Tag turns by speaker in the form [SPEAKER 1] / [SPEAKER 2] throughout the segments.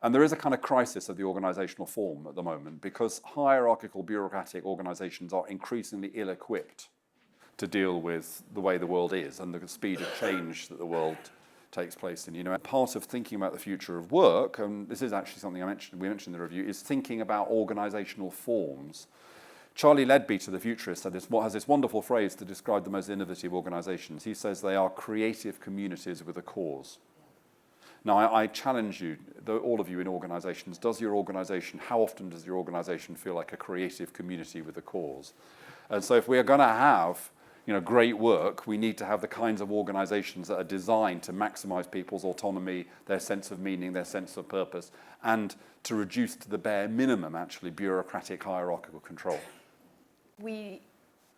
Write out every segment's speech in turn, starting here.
[SPEAKER 1] And there is a kind of crisis of the organisational form at the moment because hierarchical bureaucratic organisations are increasingly ill-equipped to deal with the way the world is and the speed of change that the world takes place in. You know, part of thinking about the future of work, and this is actually something we mentioned in the review, is thinking about organisational forms. Charlie Leadbeater, the futurist, has this wonderful phrase to describe the most innovative organisations. He says they are creative communities with a cause. Now, I challenge you, all of you in organisations, how often does your organisation feel like a creative community with a cause? And so if we are going to have great work, we need to have the kinds of organisations that are designed to maximise people's autonomy, their sense of meaning, their sense of purpose, and to reduce to the bare minimum, actually, bureaucratic hierarchical control.
[SPEAKER 2] We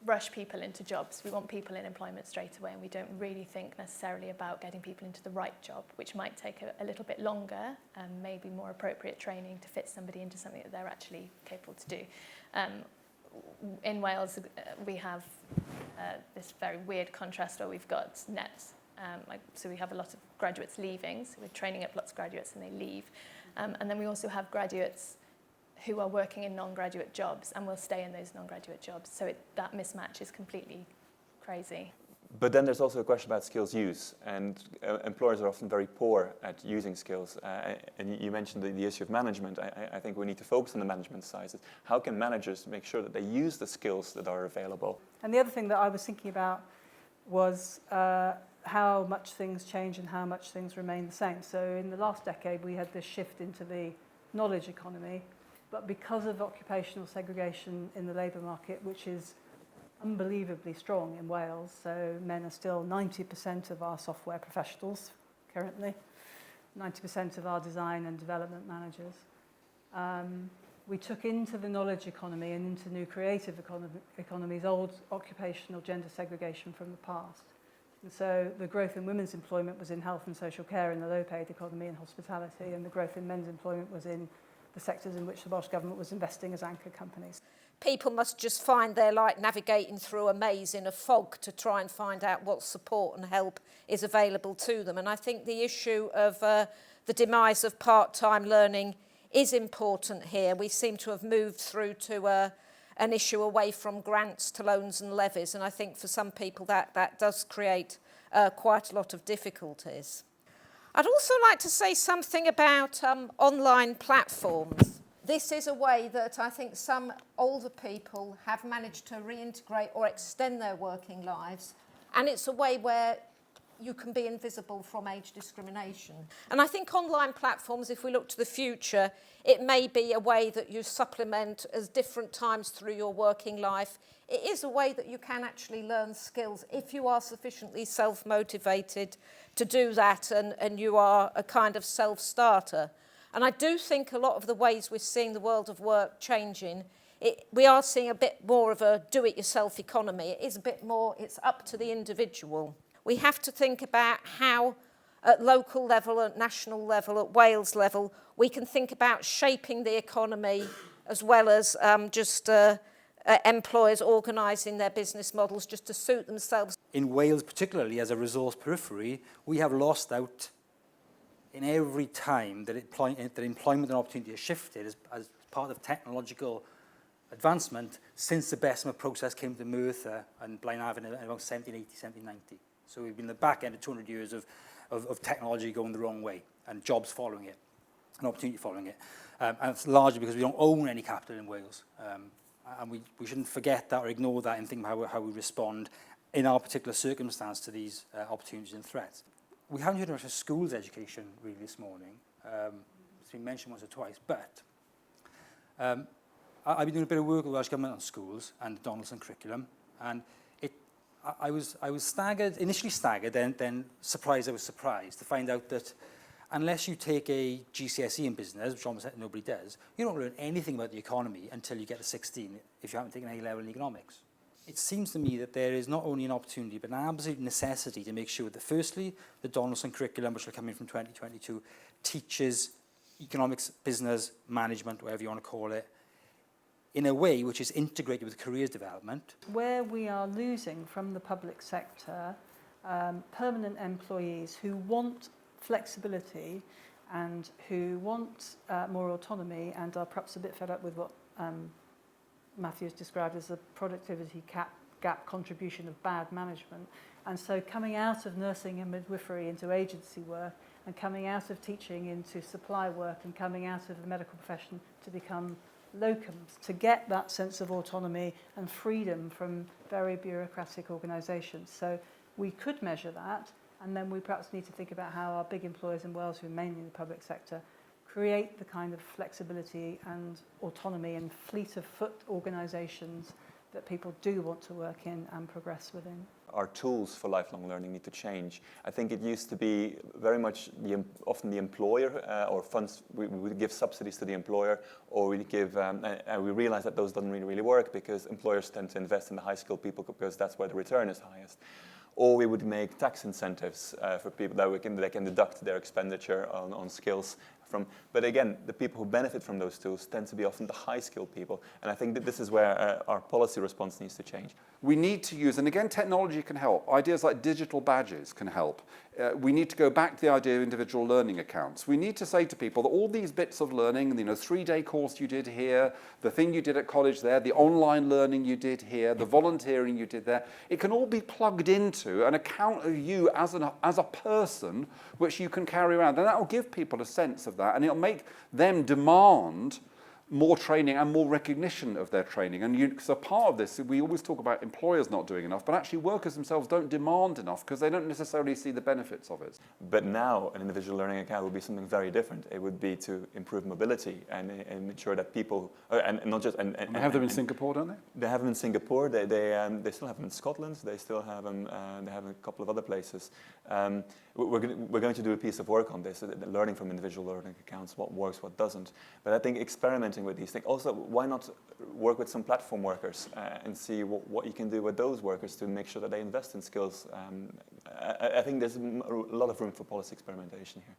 [SPEAKER 2] rush people into jobs. We want people in employment straight away, and we don't really think necessarily about getting people into the right job, which might take a little bit longer and maybe more appropriate training to fit somebody into something that they're actually capable to do. In Wales, we have this very weird contrast where we've got NEPs. So we have a lot of graduates leaving, so we're training up lots of graduates and they leave. And then we also have graduates who are working in non-graduate jobs and will stay in those non-graduate jobs. So that mismatch is completely crazy.
[SPEAKER 3] But then there's also a question about skills use, and employers are often very poor at using skills. And you mentioned the issue of management. I think we need to focus on the management side. How can managers make sure that they use the skills that are available?
[SPEAKER 4] And the other thing that I was thinking about was how much things change and how much things remain the same. So in the last decade, we had this shift into the knowledge economy, but because of occupational segregation in the labour market, which is unbelievably strong in Wales, so men are still 90% of our software professionals currently, 90% of our design and development managers. We took into the knowledge economy and into new creative economies old occupational gender segregation from the past. And so the growth in women's employment was in health and social care in the low-paid economy and hospitality, and the growth in men's employment was in the sectors in which the Welsh Government was investing as anchor companies.
[SPEAKER 5] People must just find they're like navigating through a maze in a fog to try and find out what support and help is available to them. And I think the issue of the demise of part-time learning is important here. We seem to have moved through to an issue away from grants to loans and levies. And I think for some people that does create quite a lot of difficulties. I'd also like to say something about online platforms. This is a way that I think some older people have managed to reintegrate or extend their working lives, and it's a way where you can be invisible from age discrimination. And I think online platforms, if we look to the future, it may be a way that you supplement as different times through your working life. It is a way that you can actually learn skills if you are sufficiently self-motivated to do that and you are a kind of self-starter. And I do think a lot of the ways we're seeing the world of work changing, we are seeing a bit more of a do-it-yourself economy. It is a bit more, it's up to the individual. We have to think about how at local level, at national level, at Wales level, we can think about shaping the economy as well as employers organising their business models just to suit themselves.
[SPEAKER 6] In Wales, particularly as a resource periphery, we have lost out in every time that employment and opportunity has shifted as part of technological advancement since the Bessemer process came to Merthyr and Blaenavon in around 1780, 1790. So we've been the back end of 200 years of technology going the wrong way and jobs following it and opportunity following it. And it's largely because we don't own any capital in Wales. And we shouldn't forget that or ignore that in thinking about how we respond in our particular circumstance to these opportunities and threats. We haven't heard much of schools education really this morning. It's been mentioned once or twice, but I've been doing a bit of work with the Welsh Government on schools and the Donaldson curriculum, and I was staggered, initially staggered, then surprised I was surprised to find out that unless you take a GCSE in business, which almost nobody does, you don't learn anything about the economy until you get to 16 if you haven't taken A-level in economics. It seems to me that there is not only an opportunity, but an absolute necessity to make sure that firstly, the Donaldson curriculum, which will come in from 2022, teaches economics, business, management, whatever you want to call it, in a way which is integrated with careers development.
[SPEAKER 4] Where we are losing from the public sector permanent employees who want flexibility and who want more autonomy and are perhaps a bit fed up with what Matthew has described as a productivity gap contribution of bad management. And so coming out of nursing and midwifery into agency work, and coming out of teaching into supply work, and coming out of the medical profession to become locums, to get that sense of autonomy and freedom from very bureaucratic organisations. So we could measure that, and then we perhaps need to think about how our big employers in Wales, who are mainly in the public sector, create the kind of flexibility and autonomy and fleet of foot organisations that people do want to work in and progress within.
[SPEAKER 3] Our tools for lifelong learning need to change. I think it used to be very much often the employer or funds, we would give subsidies to the employer, or we give, and we realize that those doesn't really work because employers tend to invest in the high-skilled people because that's where the return is highest. Or we would make tax incentives for people that they can deduct their expenditure on skills from. But again, the people who benefit from those tools tend to be often the high-skilled people. And I think that this is where our policy response needs to change.
[SPEAKER 1] We need to use, and again, technology can help. Ideas like digital badges can help. We need to go back to the idea of individual learning accounts. We need to say to people that all these bits of learning, 3-day course you did here, the thing you did at college there, the online learning you did here, the volunteering you did there, it can all be plugged into an account of you as a person which you can carry around. And that will give people a sense of that, and it'll make them demand more training and more recognition of their training. And so part of this, we always talk about employers not doing enough, but actually workers themselves don't demand enough because they don't necessarily see the benefits of it.
[SPEAKER 3] But now an individual learning account would be something very different. It would be to improve mobility and ensure that people, and not just... And
[SPEAKER 1] they have them in Singapore, don't they?
[SPEAKER 3] They have them in Singapore. They still have them in Scotland. They still have them, they have a couple of other places. We're going to do a piece of work on this, learning from individual learning accounts, what works, what doesn't. But I think experimenting with these things. Also, why not work with some platform workers and see what you can do with those workers to make sure that they invest in skills. I think there's a lot of room for policy experimentation here.